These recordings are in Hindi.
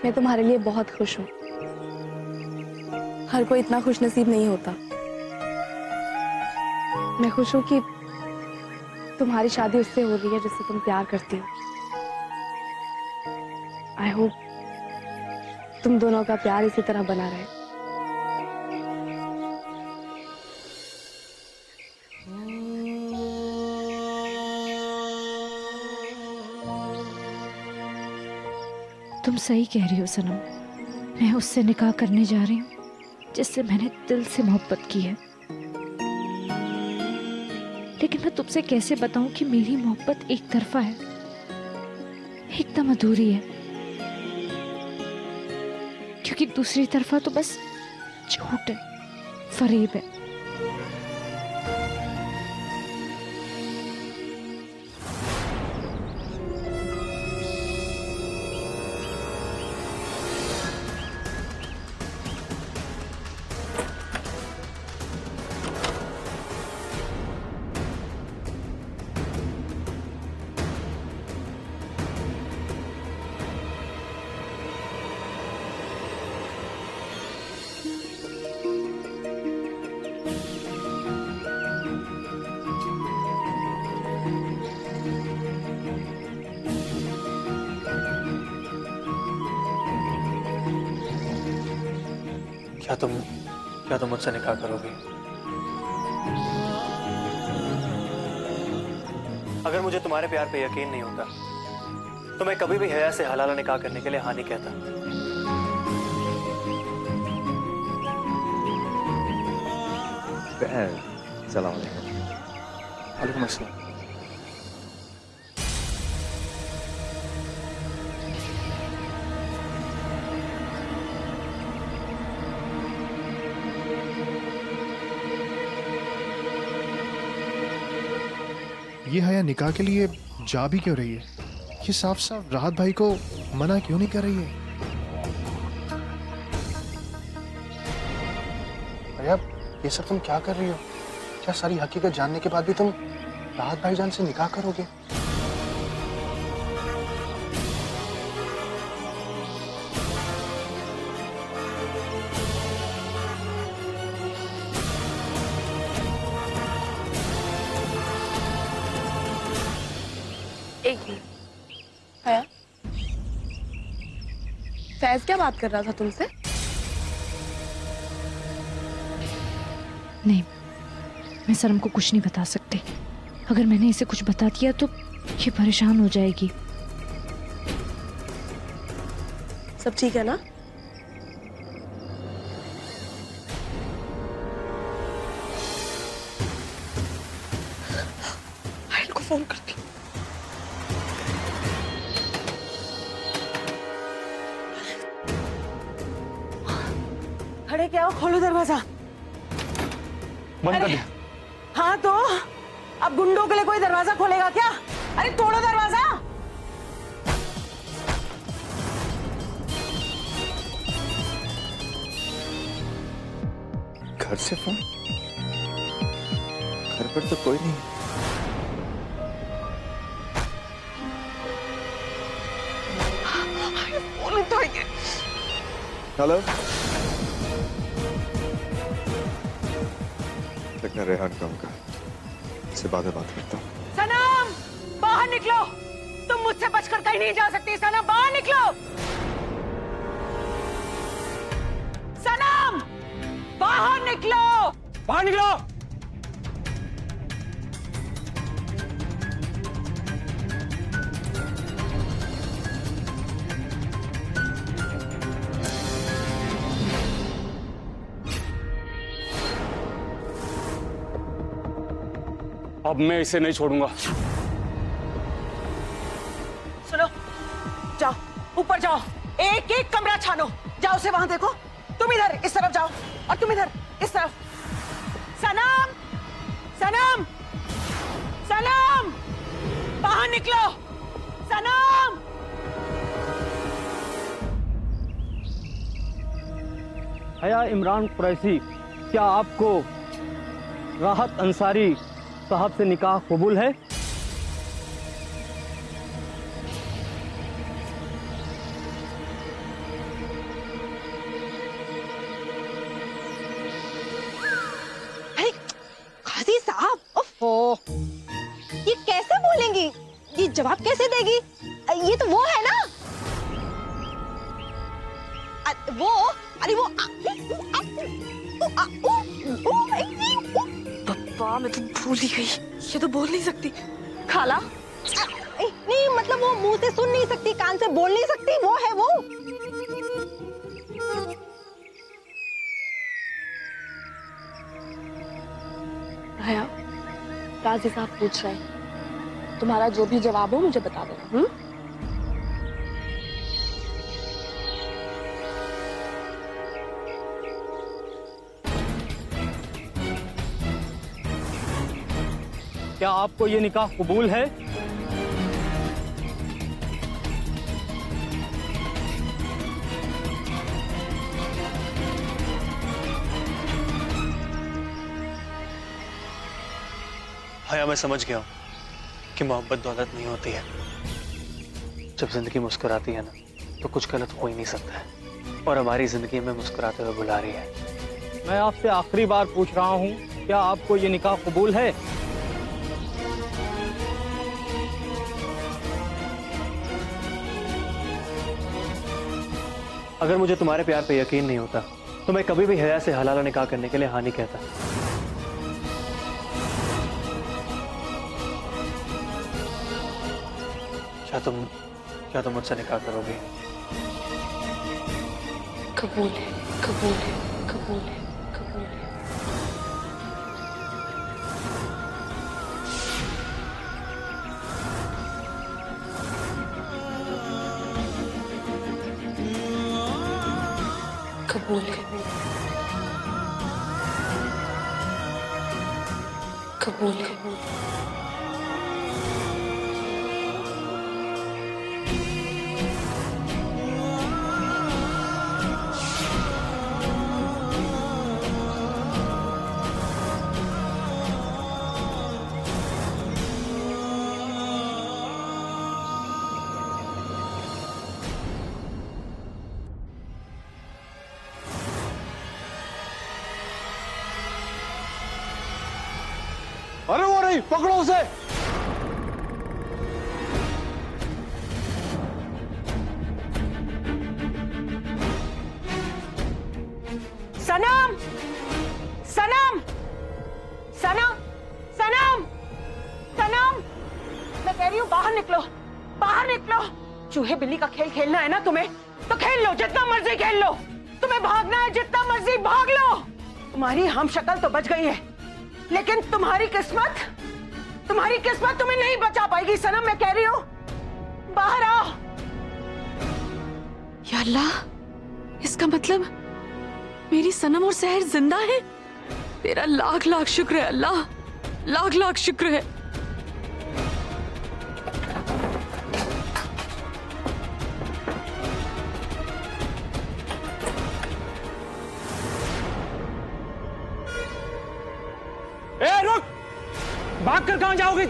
मैं तुम्हारे लिए बहुत खुश हूँ। हर कोई इतना खुश नसीब नहीं होता। मैं खुश हूँ कि तुम्हारी शादी उससे हो रही है जिससे तुम प्यार करती हो। आई होप तुम दोनों का प्यार इसी तरह बना रहे। तुम सही कह रही हो सनम। मैं उससे निकाह करने जा रही हूँ जिससे मैंने दिल से मोहब्बत की है। लेकिन मैं तुमसे कैसे बताऊं कि मेरी मोहब्बत एक तरफा है, एकदम अधूरी है। क्योंकि दूसरी तरफा तो बस झूठ है, फरेब है। क्या तुम मुझसे निकाह करोगी? अगर मुझे तुम्हारे प्यार पे यकीन नहीं होता तो मैं कभी भी हया से हलाला निकाह करने के लिए हाँ नहीं कहता। सलाम अलैकुम। वालेकुम अस्सलाम। ये हया निकाह के लिए जा भी क्यों रही है? ये साफ साफ राहत भाई को मना क्यों नहीं कर रही है? हया, ये सब तुम क्या कर रही हो? क्या सारी हकीकत जानने के बाद भी तुम राहत भाईजान से निकाह करोगे? एक मिनट। हया, फैज क्या बात कर रहा था तुमसे? नहीं, मैं सनम को कुछ नहीं बता सकती। अगर मैंने इसे कुछ बता दिया तो ये परेशान हो जाएगी। सब ठीक है ना? आयल को फोन करती हूँ। खड़े क्या हो? खोलो दरवाजा। बंद कर दिया। हाँ तो अब गुंडों के लिए कोई दरवाजा खोलेगा क्या? अरे तोड़ो दरवाजा। घर से फोन? घर पर तो कोई नहीं। फोन उठाइए। हेलो, लगना रेहान का होगा। इससे बाद में बात करता हूँ। सनम, बाहर निकलो। तुम मुझसे बचकर कहीं नहीं जा सकती। सनम, बाहर निकलो। सनम, बाहर निकलो। बाहर निकलो। अब मैं इसे नहीं छोड़ूंगा। सुनो, जाओ ऊपर जाओ, एक एक कमरा छानो। जाओ से वहां देखो। तुम इधर इस तरफ जाओ और तुम इधर इस तरफ। सनम, सनम, सनम, बाहर निकलो। सनम, हया इमरान कुरैशी, क्या आपको राहत अंसारी साहब से निकाह कबूल है? जवाब कैसे देगी? ये तो वो है ना, वो, अरे वो पप्पा मैं तो भूल ही गई, ये तो बोल नहीं सकती। खाला नहीं, मतलब वो मुंह से सुन नहीं सकती, कान से बोल नहीं सकती, वो है वो। हया, काजी साहब पूछ रहे हैं, तुम्हारा जो भी जवाब हो मुझे बता देना। क्या आपको ये निकाह कबूल है? हया, मैं समझ गया हूँ कि मोहब्बत दौलत नहीं होती है। जब जिंदगी मुस्कुराती है ना, तो कुछ गलत हो ही नहीं सकता है, और हमारी जिंदगी में मुस्कुराते हुए बुला रही है। मैं आपसे आखिरी बार पूछ रहा हूँ, क्या आपको ये निकाह कबूल है? अगर मुझे तुम्हारे प्यार पे यकीन नहीं होता तो मैं कभी भी हया से हलाला निकाह करने के लिए हाँ नहीं कहता। क्या तुम मुझसे निकाह करोगी? कबूल है, कबूल है, कबूल है, कबूल है। कबूल है, कबूल है। अरे वो नहीं, पकड़ो उसे। सनम, सनम, सनम, सनम, सनम, मैं कह रही हूँ बाहर निकलो, बाहर निकलो। चूहे बिल्ली का खेल खेलना है ना तुम्हें, तो खेल लो, जितना मर्जी खेल लो। तुम्हें भागना है, जितना मर्जी भाग लो। तुम्हारी हम शक्ल तो बच गई है, लेकिन तुम्हारी किस्मत तुम्हें नहीं बचा पाएगी। सनम, मैं कह रही हूँ बाहर आओ। या अल्लाह, इसका मतलब मेरी सनम और सहर जिंदा है। तेरा लाख लाख शुक्र है अल्लाह, लाख लाख शुक्र है। ए रुक, भाग कर कहां जाओगे?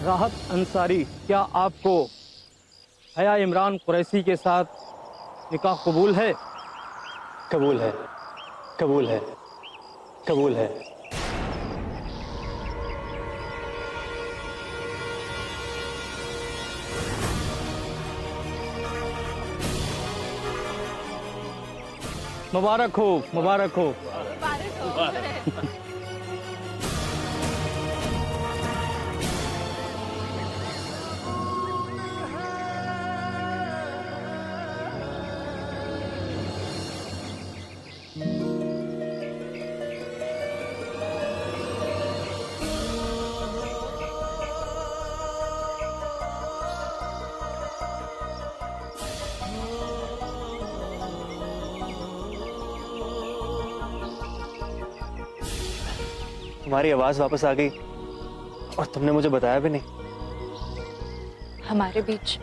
राहत अंसारी, क्या आपको हया इमरान कुरैशी के साथ निकाह कबूल है? कबूल है, कबूल है, कबूल है। मुबारक हो, मुबारक हो। तुम्हारी आवाज वापस आ गई और तुमने मुझे बताया भी नहीं। हमारे बीच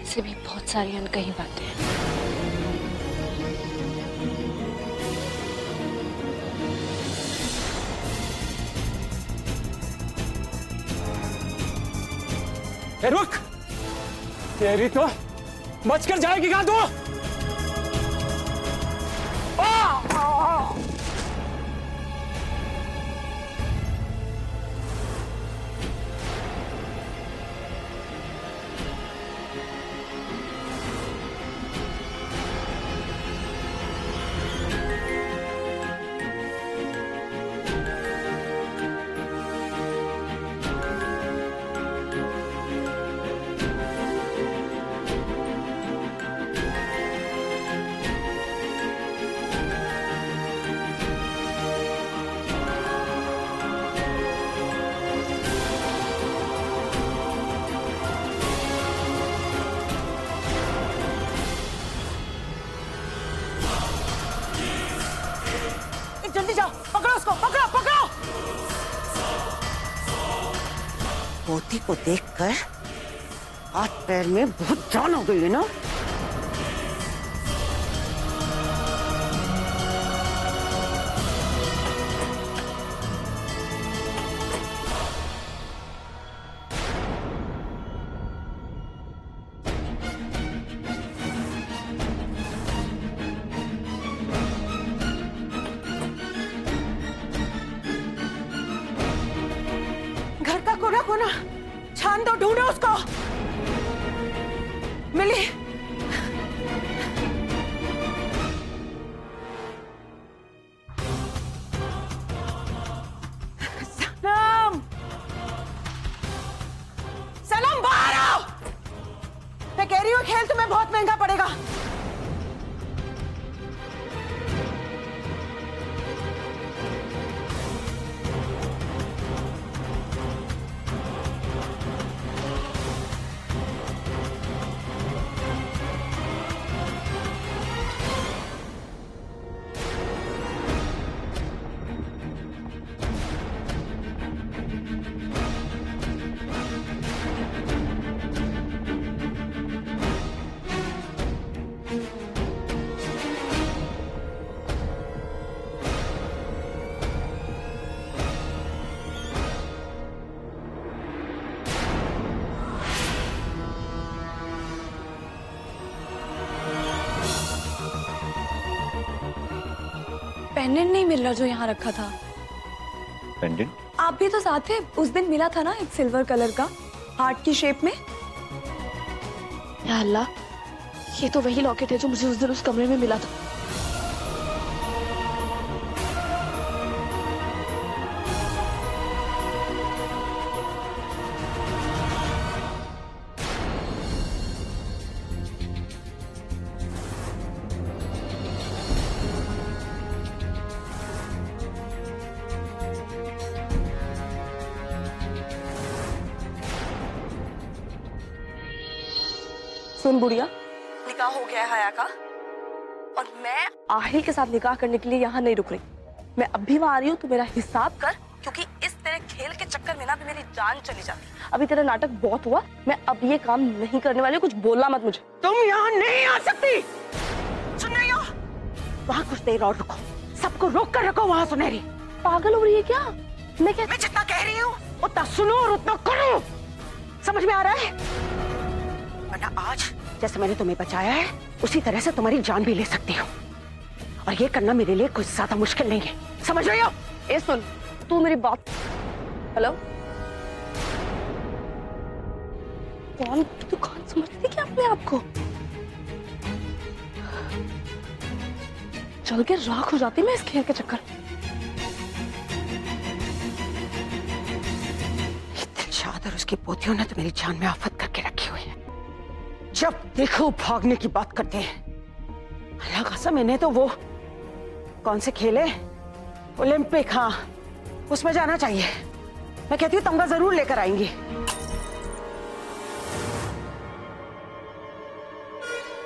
ऐसे भी बहुत सारी अनकही बातें हैं। ए रुक, तेरी तो बचकर जाएगी क्या तू? जल्दी जाओ, पकड़ो उसको, पकड़ो पकड़ो। पोती को देखकर हाथ पैर में बहुत जान हो गई है ना। घर का कोना कोना छान दो, ढूंढो उसको। मिली? सनम, सनम बाहर आओ। मैं कह रही हूँ खेल तुम्हें बहुत महंगा पड़ेगा। पेंडेंट नहीं मिल रहा जो यहाँ रखा था। पेंडेंट? आप भी तो साथ थे, उस दिन मिला था ना एक सिल्वर कलर का हार्ट की शेप में। या अल्लाह, ये तो वही लॉकेट है जो मुझे उस दिन उस कमरे में मिला था। सुन बुढ़िया, निकाह हो गया है हया का और मैं आहिल के साथ निकाह करने के लिए यहाँ नहीं रुक रही। मैं अब भी वहाँ आ रही हूँ, तू मेरा हिसाब कर, क्योंकि इस तेरे खेल के चक्कर में ना भी मेरी जान चली जाती। अभी तेरा नाटक बहुत हुआ, मैं अब ये काम नहीं करने वाली। कुछ बोलना मत मुझे। तुम यहाँ नहीं आ सकती, सुन रही हो? वहाँ कुछ देर और रुको, सबको रोक कर रखो वहाँ। सुनहरी पागल हो रही है क्या? मैं जितना कह रही हूँ उतना सुनो और उतना करो, समझ में आ रहा है? वरना आज जैसे मैंने तुम्हें बचाया है उसी तरह से तुम्हारी जान भी ले सकती हूँ, और ये करना मेरे लिए कुछ ज्यादा मुश्किल नहीं है, समझ रही हो? ए सुन, तू मेरी बात। हेलो, कौन तू कौन समझती क्या अपने आप को? चल के राख हो जाती मैं इस खेल के चक्कर। दिलशाद और उसकी पोतियों ने तो मेरी जान में आफत करके रखी हुई है। जब देखो भागने की बात करते हैं। अल्लाह कसम, इन्हें तो वो कौन से खेले, ओलंपिक, हाँ उसमें जाना चाहिए। मैं कहती हूँ तमगा जरूर लेकर आएंगी।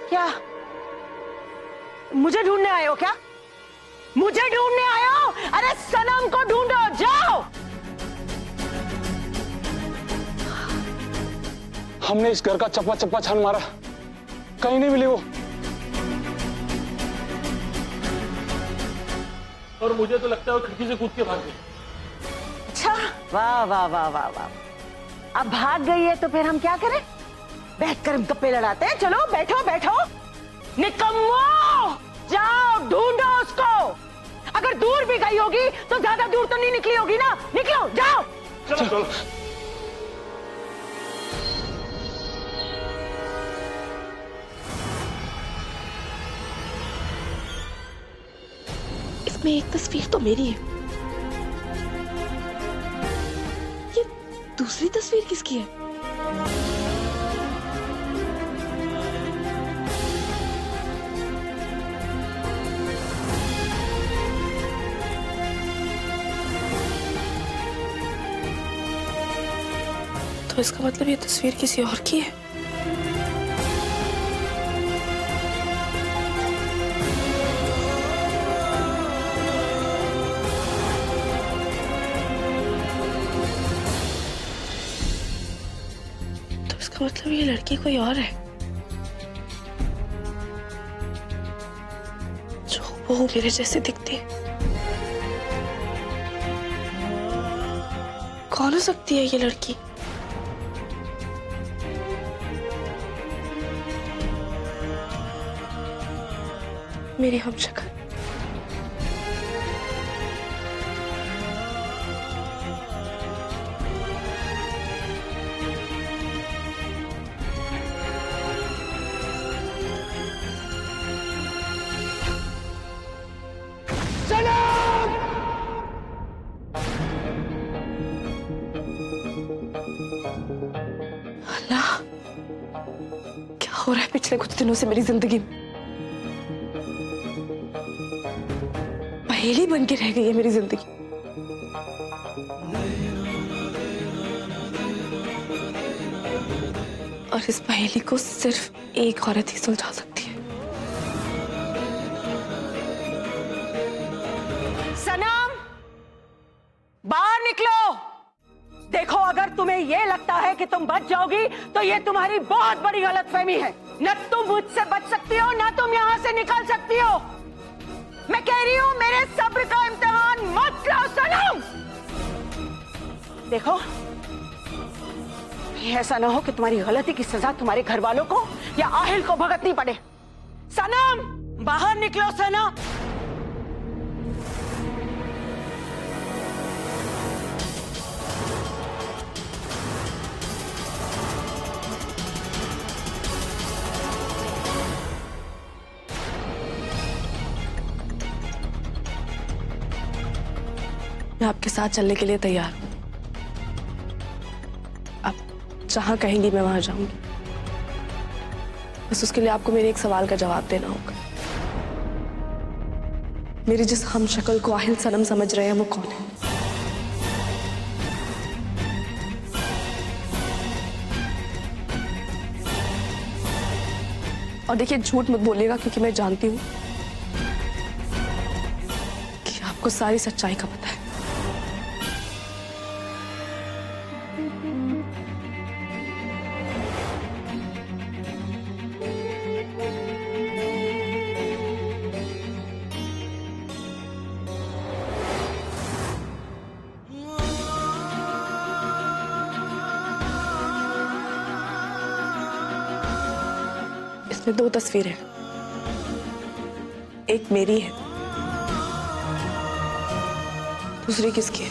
क्या मुझे ढूंढने आए हो? क्या मुझे ढूंढने आए हो? अरे सनम को ढूंढो, जाओ। हमने इस घर का चप्पा चप्पा छान मारा, कहीं नहीं मिली वो। और मुझे तो लगता है वो खिड़की से कूद के भाग गई। अच्छा, वाह वाह वाह वाह वाह। अब भाग गई है तो फिर हम क्या करें? बैठकर गप्पे लड़ाते हैं। चलो बैठो बैठो। निकम्मो, जाओ ढूंढो उसको। अगर दूर भी गई होगी तो ज्यादा दूर तो नहीं निकली होगी ना। निकलो, जाओ। चलो। इसमें एक तस्वीर तो मेरी है, ये दूसरी तस्वीर किसकी है? तो इसका मतलब ये तस्वीर किसी और की है। तो इसका मतलब ये लड़की कोई और है जो वो मेरे जैसे दिखती है। कौन हो सकती है ये लड़की? मेरी हमशक्ल। अल्लाह, क्या हो रहा है पिछले कुछ दिनों से मेरी जिंदगी में? पहेली बन के रह गई है मेरी जिंदगी। और इस पहेली को सिर्फ एक औरत ही सुलझा सकती है। सनम, बाहर निकलो। देखो, अगर तुम्हें यह लगता है कि तुम बच जाओगी तो यह तुम्हारी बहुत बड़ी गलतफहमी है। न तुम मुझसे बच सकती हो, न तुम यहां से निकल सकती हो। मैं कह रही हूं, मेरे सब्र का इम्तिहान मत लो सनम। देखो, ऐसा ना हो कि तुम्हारी गलती की सजा तुम्हारे घर वालों को या आहिल को भुगतनी पड़े। सनम, बाहर निकलो सनम। मैं आपके साथ चलने के लिए तैयार हूं। आप जहां कहेंगी मैं वहां जाऊंगी। बस उसके लिए आपको मेरे एक सवाल का जवाब देना होगा। मेरी जिस हमशक्ल को आहिल सनम समझ रहे हैं वो कौन है? और देखिए, झूठ मत बोलिएगा, क्योंकि मैं जानती हूं कि आपको सारी सच्चाई का पता है। इसमें दो तस्वीरें, एक मेरी है, दूसरी किसकी है?